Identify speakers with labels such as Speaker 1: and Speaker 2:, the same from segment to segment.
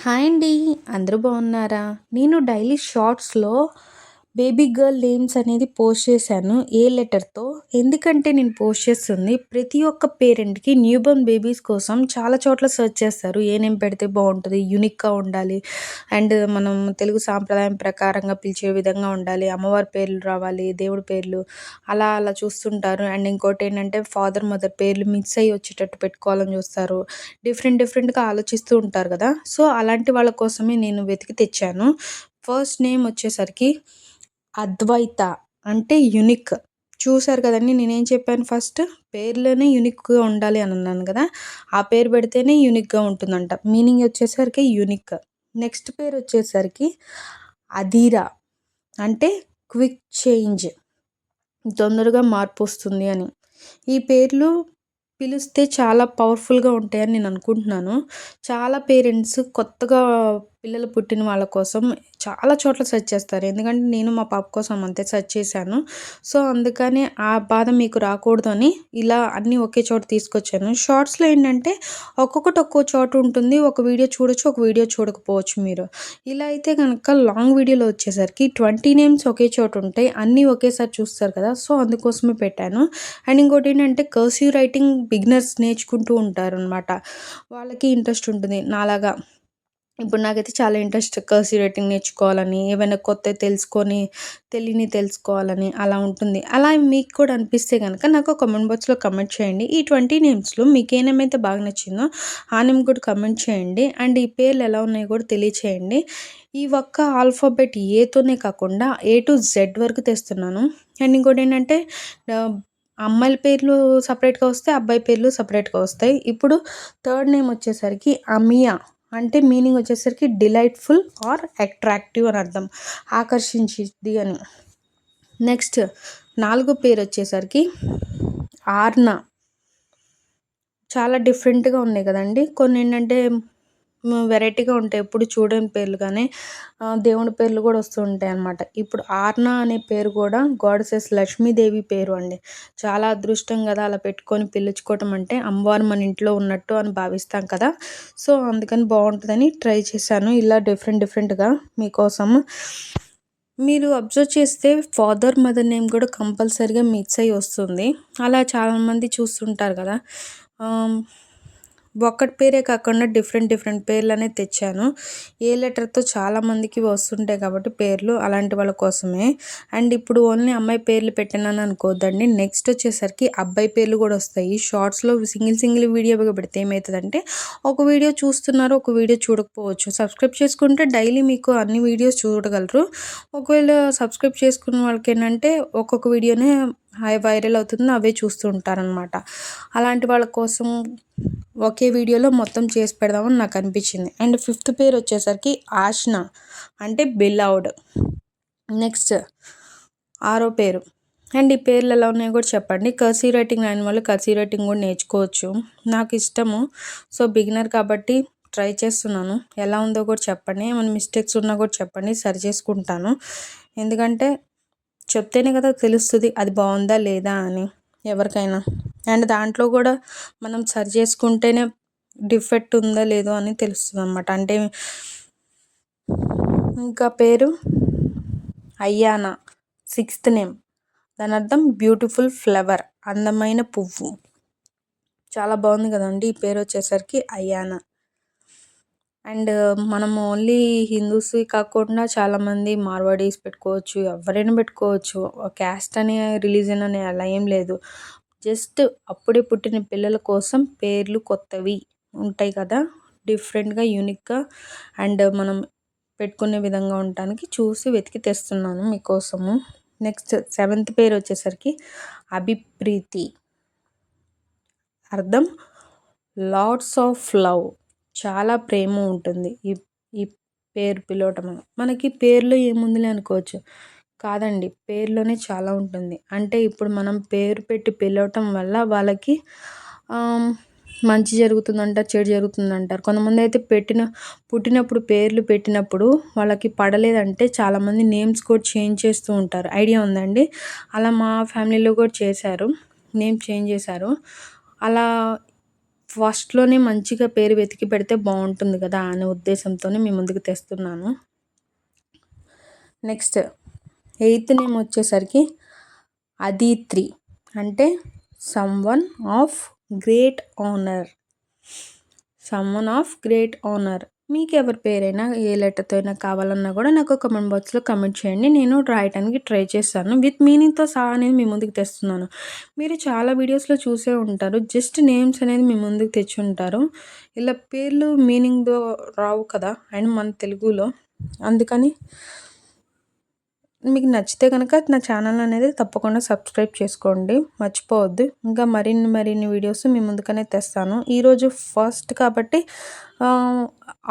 Speaker 1: Hi అండి. అందరూ బాగున్నారా? నేను డైలీ షార్ట్స్‌లో బేబీ గర్ల్ నేమ్స్ అనేది పోస్ట్ చేశాను. ఏ లెటర్‌తో ఎందుకంటే నేను పోస్ట్ చేస్తుంది ప్రతి ఒక్క పేరెంట్‌కి న్యూ బోర్న్ బేబీస్ కోసం చాలా చోట్ల సెర్చ్ చేస్తారు. ఏ నేమ్ పెడితే బావుంటది, యూనిక్‌గా ఉండాలి. అండ్ మనం తెలుగు సాంప్రదాయం ప్రకారంగా పిలిచే విధంగా ఉండాలి. అమ్మవారి పేర్లు రావాలి, దేవుడి పేర్లు అలా అలా చూస్తుంటారు. అండ్ ఇంకోటేంటంటే ఫాదర్, మదర్ పేర్లు మిక్స్ అయ్యి వచ్చేటట్టు పెట్టుకోవాలని చూస్తారు. డిఫరెంట్‌గా ఆలోచిస్తూ ఉంటారు గదా! సో, అలాంటి వాళ్ళ కోసమే నేను వెతికి తెచ్చాను. ఫస్ట్ నేమ్ వచ్చేసరికి అద్వైత అంటే యూనిక్. చూసారు కదండీ! నేనేం చెప్పాను ఫస్ట్? పేర్లోనే యూనిక్‌గా ఉండాలి అని అన్నాను గదా! ఆ పేరు పెడితేనే యూనిక్‌గా ఉంటుందంట. మీనింగ్ వచ్చేసరికి యూనిక్. నెక్స్ట్ పేరొచ్చేసరికి అధీర అంటే క్విక్ చేంజ్. తొందరగా మార్పొస్తుంది అని. ఈ పేర్లు పిలిస్తే చాలా పవర్‌ఫుల్‌గా ఉంటాయని నేను అనుకుంటున్నాను. చాలా పేరెంట్స్ కొత్తగా పిల్లలు పుట్టిన వాళ్ళ కోసం చాలా చోట్ల సెర్చ్ చేస్తారు. ఎందుకంటే నేను మా పాప కోసం అంతే సెర్చ్ చేశాను. సో, అందుకని ఆ బాధ మీకు రాకూడదని ఇలా అన్నీ ఒకే చోట తీసుకొచ్చాను. షార్ట్స్‌లో ఏంటంటే ఒక్కొక్కటి ఒక్కో చోట ఉంటుంది. ఒక వీడియో చూడొచ్చు, ఒక వీడియో చూడకపోవచ్చు మీరు. ఇలా అయితే గనక లాంగ్ వీడియోలో వచ్చేసరికి 20 నేమ్స్ ఒకే చోట ఉంటాయి. అన్నీ ఒకేసారి చూస్తారు కదా! సో, అందుకోసమే పెట్టాను. అండ్ ఇంకోటేంటంటే కర్సివ్ రైటింగ్ బిగినర్స్ నేర్చుకుంటూ ఉంటారనమాట. వాళ్ళకి ఇంట్రెస్ట్ ఉంటుంది నాలాగా. ఇప్పుడు నాకైతే చాలా ఇంట్రెస్ట్ కర్సివ్ రైటింగ్ నేర్చుకోవాలని, ఏవైనా కొత్తవి తెలియనివి తెలుసుకోవాలని అలా ఉంటుంది. అలా మీకు కూడా అనిపిస్తే గనక నాకు కామెంట్ బాక్స్‌లో కామెంట్ చేయండి. ఈ 20 నేమ్స్‌లో మీకు ఏ నేమ్ అయితే బాగా నచ్చిందో ఆ నేమ్ కూడా కామెంట్ చేయండి. అండ్ ఈ పేర్లు ఎలా ఉన్నాయో కూడా తెలియచేయండి. ఈ ఒక్క ఆల్ఫాబెట్ ఏతోనే కాకుండా ఏ టు జెడ్ వరకు తెస్తున్నాను. అండ్ ఇంకోటేంటంటే ఆహ్, అమ్మాయిల పేర్లు సెపరేట్‌గా వస్తాయి. అబ్బాయి పేర్లు సెపరేట్‌గా వస్తాయి. ఇప్పుడు థర్డ్ నేమ్ వచ్చేసరికి అమియా. అంటే మీనింగ్ వచ్చేసరికి డిలైట్‌ఫుల్ ఆర్ అట్రాక్టివ్ అని అర్థం. ఆకర్షించిద్ది అని. నెక్స్ట్ నాలుగో పేరొచ్చేసరికి ఆర్నా. చాలా డిఫరెంట్‌గా ఉన్నాయి గదండీ! కొన్నేంటంటే వెరైటీగా ఉంటాయి. ఎప్పుడు చూడని పేర్లు గానీ దేవుడి పేర్లు గూడా వస్తూ ఉంటాయనమాట. ఇప్పుడు ఆర్నా అనే పేరు గూడా గాడెసెస్ లక్ష్మీదేవి పేరు అండి. చాలా అదృష్టం గదా! అలా పెట్టుకొని పిలిచుకోవటం అంటే అమ్మవారు మన ఇంట్లో ఉన్నట్టు అని భావిస్తాం కదా! సో, అందుకని బావుంటదని ట్రై చేశాను. ఇలా డిఫరెంట్‌గా మీకోసం. మీరు అబ్జర్వ్ చేస్తే ఫాదర్, మదర్ నేమ్ గూడా కంపల్సరీగా మిక్స్ అయ్యి వస్తుంది. అలా చాలామంది చూస్తుంటారు గదా! ఆహ్, ఒక్కటి పేరే కాకుండా డిఫరెంట్ పేర్లనేవి తెచ్చాను. ఏ లెటర్‌తో చాలామందికి వస్తుంటాయి కాబట్టి పేర్లు అలాంటి వాళ్ళ కోసమే. అండ్ ఇప్పుడు ఓన్లీ అమ్మాయి పేర్లు పెట్టానని అనుకోవద్దండి. నెక్స్ట్ వచ్చేసరికి అబ్బాయి పేర్లు గూడా వస్తాయి. షార్ట్స్‌లో సింగిల్ వీడియోగా పెడితే ఏమైతదంటే ఒక వీడియో చూస్తున్నారు, ఒక వీడియో చూడకపోవచ్చు. సబ్స్క్రైబ్ చేసుకుంటే డైలీ మీకు అన్ని వీడియోస్ చూడగలరు. ఒకవేళ సబ్స్క్రైబ్ చేసుకున్న వాళ్ళకేంటంటే ఒక్కొక్క వీడియోనే వైరల్ అవుతుంది. అవే చూస్తూ ఉంటారనమాట. అలాంటి వాళ్ళ కోసం ఒకే వీడియోలో మొత్తం చేసి పెడదామని నాకు అనిపించింది. అండ్ ఫిఫ్త్ పేరు వచ్చేసరికి ఆష్నా అంటే బిలౌడ్. నెక్స్ట్ ఆరో పేరు. అండ్ ఈ పేర్లు ఎలా ఉన్నాయో కూడా చెప్పండి. కర్సివ్ రైటింగ్ రాని వాళ్ళు కర్సివ్ రైటింగ్ కూడా నేర్చుకోవచ్చు. నాకు ఇష్టము. సో, బిగినర్ కాబట్టి ట్రై చేస్తున్నాను. ఎలా ఉందో కూడా చెప్పండి. ఏమైనా మిస్టేక్స్ ఉన్నా కూడా చెప్పండి. సరి చేసుకుంటాను. ఎందుకంటే చెప్తేనే కదా తెలుస్తది అది బావుందా లేదా అని ఎవరికైనా. అండ్ దాంట్లో కూడా మనం సరి చేసుకుంటేనే డిఫెక్ట్ ఉందా లేదో అని తెలుస్తదనమాట. అంటే ఇంకా పేరు అయ్యానా. Sixth name. దానర్థం బ్యూటిఫుల్ ఫ్లవర్ అందమైన పువ్వు. చాలా బావుంది కదండీ! ఈ పేరొచ్చేసరికి అయానా. అండ్ మనం ఓన్లీ హిందూస్‌వి కాకుండా చాలామంది మార్వాడీస్ పెట్టుకోవచ్చు. ఎవరైనా పెట్టుకోవచ్చు. క్యాస్ట్ అని, రిలీజియన్ అని అలా ఏం లేదు. జస్ట్ అప్పుడే పుట్టిన పిల్లల కోసం పేర్లు కొత్తవి ఉంటాయి కదా! డిఫరెంట్‌గా, యూనిక్‌గా అండ్ మనం పెట్టుకునే విధంగా ఉండటానికి చూసి వెతికి తెస్తున్నాను మీకోసము. Next seventh పేరొచ్చేసరికి అభిప్రీతి. అర్థం లాట్స్ ఆఫ్ లవ్. చాలా ప్రేమ ఉంటుంది. ఈ ఈ పేరు పిలవటం వల్ల. మనకి పేరులో ఏముందిలే అనుకోవచ్చు. కాదండి. పేరులోనే చాలా ఉంటుంది. అంటే ఇప్పుడు మనం పేరు పెట్టి పిలవటం వల్ల వాళ్ళకి ఆహ్, మంచి జరుగుతుందంటారు, చెడు జరుగుతుందంటారు. కొంతమందయితే పుట్టినప్పుడు పేర్లు పెట్టినప్పుడు వాళ్ళకి పడలేదంటే చాలామంది నేమ్స్ కూడా చేంజ్ చేస్తూ ఉంటారు. ఐడియా ఉందా అండి? అలా మా ఫ్యామిలీలో కూడా చేశారు. నేమ్ చేంజ్ చేశారు. అలా ఫస్ట్‌లోనే మంచిగా పేరు వెతికి పెడితే బావుంటుంది కదా అనే ఉద్దేశంతోనే మీ ముందుకు తెస్తున్నాను. నెక్స్ట్ 8థ్ నేమ్ వచ్చేసరికి అదిత్రి, అంటే సమ్‌వన్ ఆఫ్ గ్రేట్ ఆనర్. మీకెవరి పేరైనా ఏ లెటర్‌తో అయినా కావాలన్నా కూడా నాకు కామెంట్ బాక్స్‌లో కామెంట్ చేయండి. నేను రాయటానికి ట్రై చేస్తాను. విత్ మీనింగ్‌తో సహా అనేది మీ ముందుకు తెస్తున్నాను. మీరు చాలా వీడియోస్‌లో చూసే ఉంటారు. జస్ట్ నేమ్స్ అనేది మీ ముందుకు తెచ్చుంటారు. ఇలా పేర్లు మీనింగ్‌తో రావు కదా! అండ్ మన తెలుగులో. అందుకని మీకు నచ్చితే కనుక నా ఛానల్ అనేది తప్పకుండా సబ్స్క్రైబ్ చేసుకోండి, మర్చిపోవద్దు. ఇంకా మరిన్ని వీడియోస్ మీ ముందుకనే తెస్తాను. ఈరోజు ఫస్ట్ కాబట్టి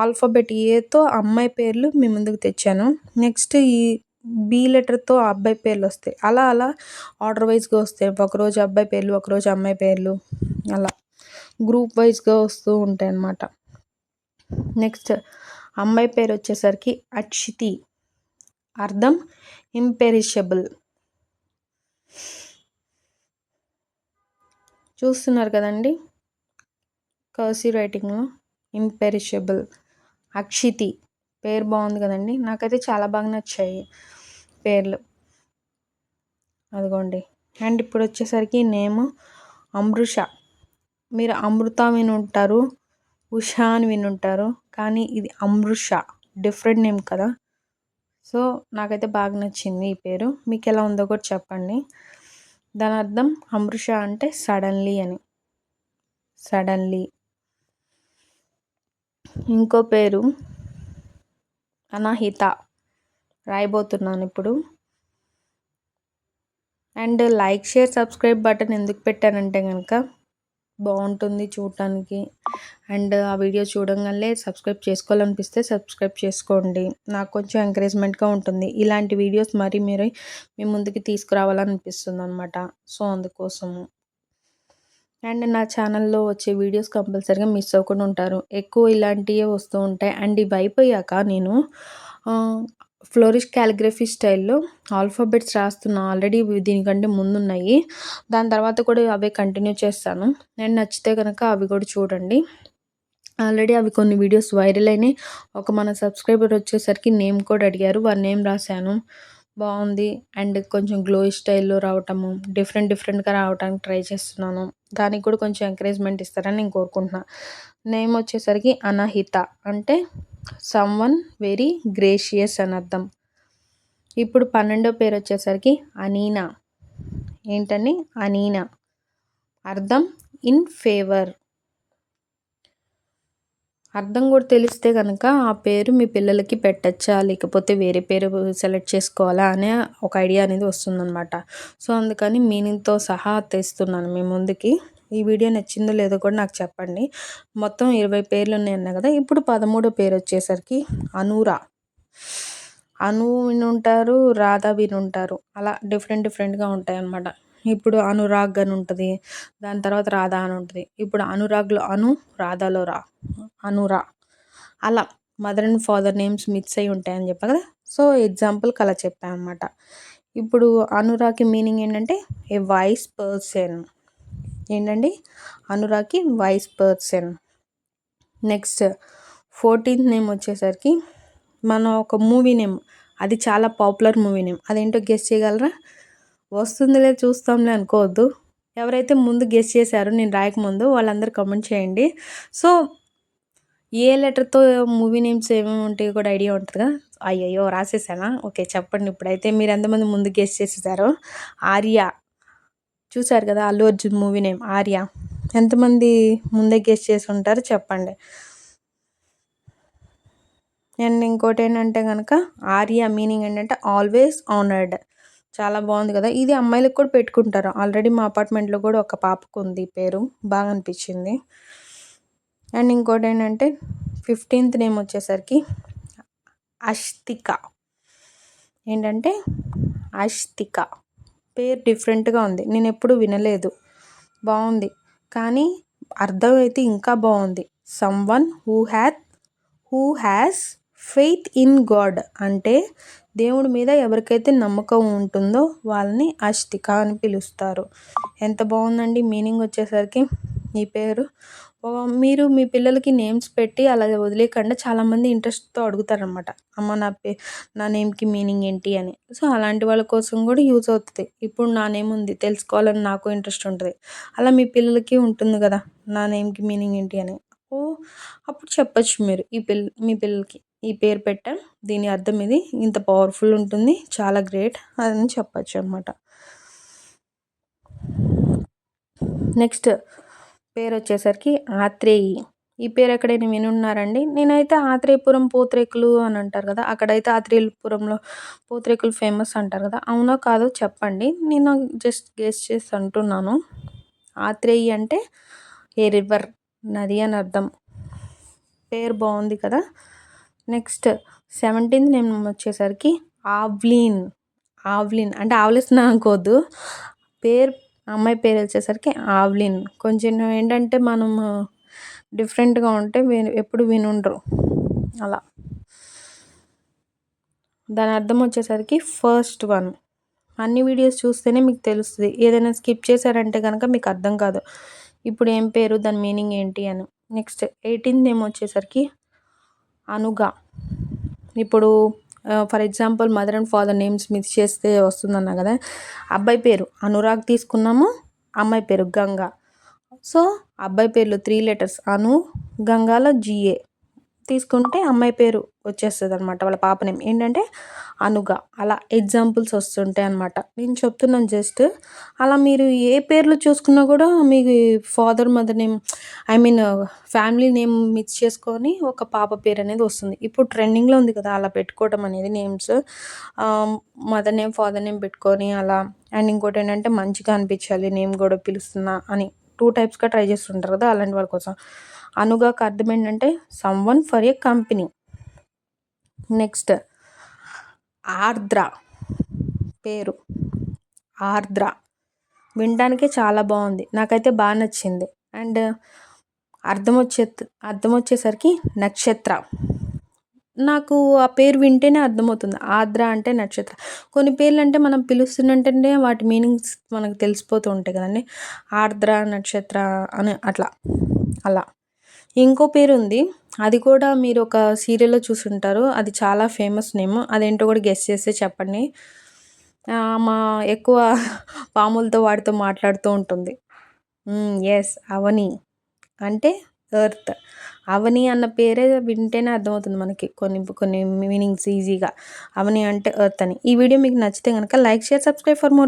Speaker 1: ఆల్ఫాబెట్ ఏతో అమ్మాయి పేర్లు మీ ముందుకు తెచ్చాను. నెక్స్ట్ ఈ బి లెటర్తో అబ్బాయి పేర్లు వస్తాయి. అలా ఆర్డర్ వైజ్గా వస్తాయి. ఒకరోజు అబ్బాయి పేర్లు, ఒకరోజు అమ్మాయి పేర్లు, అలా గ్రూప్ వైజ్గా వస్తూ ఉంటాయి అన్నమాట. నెక్స్ట్ అమ్మాయి పేరు వచ్చేసరికి అక్షితి, అర్థం ఇంపెరిషబుల్. చూస్తున్నారు కదండి కర్సివ్ రైటింగ్లో ఇంపెరిషబుల్. అక్షితి పేరు బాగుంది కదండి, నాకైతే చాలా బాగా నచ్చాయి పేర్లు. అదిగోండి. అండ్ ఇప్పుడు వచ్చేసరికి నేమ్ అమృష. మీరు అమృత వినుంటారు, ఉషా అని వినుంటారు, కానీ ఇది అమృష, డిఫరెంట్ నేమ్ కదా. సో నాకైతే బాగా నచ్చింది ఈ పేరు. మీకు ఎలా ఉందో కూడా చెప్పండి. దాని అర్థం అమృష అంటే సడన్లీ అని. సడన్లీ. ఇంకో పేరు అనాహిత, రాయబోతున్నాను ఇప్పుడు. And like, share, subscribe button ఎందుకు పెట్టానంటే కనుక బాగుంటుంది చూడటానికి. అండ్ ఆ వీడియో చూడంగానే సబ్స్క్రైబ్ చేసుకోవాలనిపిస్తే సబ్స్క్రైబ్ చేసుకోండి. నాకు కొంచెం ఎంకరేజ్మెంట్గా ఉంటుంది. ఇలాంటి వీడియోస్ మరి మీరు మీ ముందుకి తీసుకురావాలనిపిస్తుంది అనమాట. సో అందుకోసము. అండ్ నా ఛానల్లో వచ్చే వీడియోస్ కంపల్సరీగా మిస్ అవ్వకుండా ఉంటారు. ఎక్కువ ఇలాంటివే వస్తూ ఉంటాయి. అండ్ ఇవి అయిపోయాక నేను ఫ్లోరిష్ క్యాలిగ్రఫీ స్టైల్లో ఆల్ఫాబెట్స్ రాస్తున్నా. ఆల్రెడీ దీనికంటే ముందున్నాయి. దాని తర్వాత కూడా అవే కంటిన్యూ చేస్తాను. అండ్ నచ్చితే కనుక అవి కూడా చూడండి. ఆల్రెడీ అవి కొన్ని వీడియోస్ వైరల్ అయినాయి. మన సబ్స్క్రైబర్ వచ్చేసరికి నేమ్ కూడా అడిగారు. వారి నేమ్ రాశాను. బాగుంది. అండ్ కొంచెం గ్లో స్టైల్లో రావటము, డిఫరెంట్గా రావడానికి ట్రై చేస్తున్నాను. దానికి కూడా కొంచెం ఎంకరేజ్మెంట్ ఇస్తారని నేను కోరుకుంటున్నాను. నేమ్ వచ్చేసరికి అనాహిత, అంటే సమ్‌వన్ వెరీ గ్రేషియస్ అని అర్థం. ఇప్పుడు 12వ పేరు వచ్చేసరికి అనీనా. ఏంటని? అనీనా, అర్థం ఇన్ ఫేవర్. అర్థం కూడా తెలిస్తే కనుక ఆ పేరు మీ పిల్లలకి పెట్టచ్చా, లేకపోతే వేరే పేరు సెలెక్ట్ చేసుకోవాలా అనే ఒక ఐడియా అనేది వస్తుందన్నమాట. సో అందుకని మీనింగ్తో సహా తెస్తున్నాను మీ ముందుకి. ఈ వీడియో నచ్చిందో లేదో కూడా నాకు చెప్పండి. మొత్తం 20 పేర్లు ఉన్నాయన్నా కదా. ఇప్పుడు 13వ పేరు వచ్చేసరికి అనూరా. అను వినుంటారు, రాధా వినుంటారు. అలా డిఫరెంట్గా ఉంటాయి అన్నమాట. ఇప్పుడు అనురాగ్ అని ఉంటుంది, దాని తర్వాత రాధా అని ఉంటుంది. ఇప్పుడు అనురాగ్లో అను, రాధాలో రా, అనురా. అలా mother and father names mix అయి ఉంటాయని చెప్పా కదా. సో ఎగ్జాంపుల్కి అలా చెప్పాను అనమాట. ఇప్పుడు అనురాగ్కి మీనింగ్ ఏంటంటే ఏ వైస్ పర్సన్. ఏంటండి? అనురాగ్కి wise person. Next 14th name వచ్చేసరికి మన ఒక మూవీ నేమ్. అది చాలా పాపులర్ మూవీ నేమ్. అదేంటో గెస్ చేయగలరా? వస్తుందిలే చూస్తాంలే అనుకోవద్దు. ఎవరైతే ముందు గెస్ చేశారో నేను రాయకముందు వాళ్ళందరూ కామెంట్ చేయండి. సో ఏ లెటర్తో మూవీ నేమ్స్ ఏమేమి ఉంటాయో కూడా ఐడియా ఉంటుంది కదా. అయ్యయ్యో రాసేసానా? ఓకే చెప్పండి. ఇప్పుడైతే మీరు ఎంతమంది ముందు గెస్ చేసేసారో. ఆర్య. చూసారు కదా అల్లు అర్జున్ మూవీ నేమ్ ఆర్య. ఎంతమంది ముందే గెస్ చేసి ఉంటారో చెప్పండి. అండ్ ఇంకోటి ఏంటంటే కనుక ఆర్య మీనింగ్ ఏంటంటే ఆల్వేస్ ఆనర్డ్. చాలా బాగుంది కదా. ఇది అమ్మాయిలకు కూడా పెట్టుకుంటారు. ఆల్రెడీ మా అపార్ట్మెంట్లో కూడా ఒక పాపకు ఉంది పేరు. బాగా అనిపించింది. అండ్ ఇంకోటి ఏంటంటే 15th నేమ్ వచ్చేసరికి అష్తిక. ఏంటంటే అష్తిక. పేరు డిఫరెంట్గా ఉంది, నేను ఎప్పుడు వినలేదు. బాగుంది, కానీ అర్థం అయితే ఇంకా బాగుంది. Someone who has faith in God, అంటే దేవుడి మీద ఎవరికైతే నమ్మకం ఉంటుందో వాళ్ళని అష్తిక అని పిలుస్తారు. ఎంత బాగుందండి మీనింగ్ వచ్చేసరికి ఈ పేరు. మీరు మీ పిల్లలకి నేమ్స్ పెట్టి అలా వదిలేయకండా చాలామంది ఇంట్రెస్ట్‌తో అడుగుతారనమాట. అమ్మ నా నేమ్‌కి మీనింగ్ ఏంటి అని. సో, అలాంటి వాళ్ళ కోసం కూడా యూజ్ అవుతది. ఇప్పుడు నా నేమ్ ఉంది తెలుసుకోవాలని నాకు ఇంట్రెస్ట్ ఉంటది. అలా మీ పిల్లలకి ఉంటుంది గదా! నా నేమ్‌కి మీనింగ్ ఏంటి అని. ఓహ్! అప్పుడు చెప్పొచ్చు మీరు మీ పిల్లలకి. ఈ పేరు పెట్టా. దీని అర్థం ఇది. ఇంత పవర్‌ఫుల్ ఉంటుంది. చాలా గ్రేట్ అని చెప్పొచ్చనమాట. నెక్స్ట్ పేరొచ్చేసరికి ఆత్రేయి. ఈ పేరు ఎక్కడైనా వినున్నారండి? నేనైతే ఆత్రేయపురం పూతరేకులు అని అంటారు కదా! అక్కడైతే ఆత్రేయపురంలో పూతరేకులు ఫేమస్ అంటారు కదా! అవునో కాదో చెప్పండి. నేను జస్ట్ గెస్ చేసి అంటున్నాను. ఆత్రేయి అంటే ఏ రివర్, నది అని అర్థం. పేరు బావుంది కదా! నెక్స్ట్ 17థ్ నేమ్ వచ్చేసరికి ఆవ్లీన్. ఆవ్లిన్ అంటే ఆవలిస్తున్నా అనుకోవద్దు. పేరు అమ్మాయి పేరు వచ్చేసరికి ఆవ్లిన్. కొంచెం ఏంటంటే మనము డిఫరెంట్‌గా ఉంటే ఎప్పుడు వినుండరు. అలా. దాని అర్థం వచ్చేసరికి ఫస్ట్ వన్. అన్ని వీడియోస్ చూస్తేనే మీకు తెలుస్తది. ఏదైనా స్కిప్ చేశారంటే గనక మీకు అర్థం కాదు. ఇప్పుడు ఏం పేరు, దాని మీనింగ్ ఏంటి అని. నెక్స్ట్ 18థ్ నేమ్ వచ్చేసరికి అనుగ. ఇప్పుడు for example mother and father names mix చేస్తే వస్తుందన్నా కదా! అబ్బాయి పేరు అనురాగ్ తీసుకున్నాము. అమ్మాయి పేరు గంగ. సో, అబ్బాయి పేర్లు 3 లెటర్స్ అను, గంగాలో జీఏ తీసుకుంటే అమ్మాయి పేరు వచ్చేస్తదనమాట. వాళ్ళ పాప నేమ్ ఏంటంటే అనుగ. అలా ఎగ్జాంపుల్స్ వస్తుంటాయనమాట. నేను చెప్తున్నాను జస్ట్. అలా మీరు ఏ పేర్లు చూసుకున్నా కూడా మీ father, mother name family name mix చేసుకొని ఒక పాప పేరు అనేది వస్తుంది. ఇప్పుడు ట్రెండింగ్‌లో ఉంది కదా! అలా పెట్టుకోవడం అనేది names. Mother name, father name పెట్టుకొని అలా. అండ్ ఇంకోటేంటంటే మంచిగా అనిపించాలి నేమ్ కూడా పిలుస్తున్నా అని 2 టైప్స్‌గా ట్రై చేస్తుంటారు కదా! అలాంటి వాళ్ళ కోసం. అనుగాకు అర్థం ఏంటంటే someone for a company. Next Ardra పేరు. ఆర్ద్ర వినడానికే చాలా బాగుంది. నాకైతే బాగా నచ్చింది. అండ్ అర్థం వచ్చేసరికి నక్షత్ర. నాకు ఆ పేరు వింటేనే అర్థమవుతుంది. ఆర్ద్ర అంటే నక్షత్ర. కొన్ని పేర్లు అంటే మనం పిలుస్తున్నట్టంటే వాటి మీనింగ్స్ మనకు తెలిసిపోతూ ఉంటాయి కదండీ! ఆర్ద్ర, నక్షత్ర అని అలా. ఇంకో పేరుంది. అది కూడా మీరు ఒక సీరియల్‌లో చూసుంటారు. అది చాలా ఫేమస్ నేమ్. అదేంటో కూడా గెస్ చేసి చెప్పండి. ఎక్కువ పాములతో వాటితో మాట్లాడుతూ ఉంటుంది. యెస్. అవని. అంటే ఎర్త్. అవని అన్న పేరే వింటేనే అర్థమవుతుంది మనకి కొన్ని కొన్ని మీనింగ్స్ ఈజీగా. అవని అంటే ఎర్త్ అని. ఈ వీడియో మీకు నచ్చితే గనక like, share, subscribe for more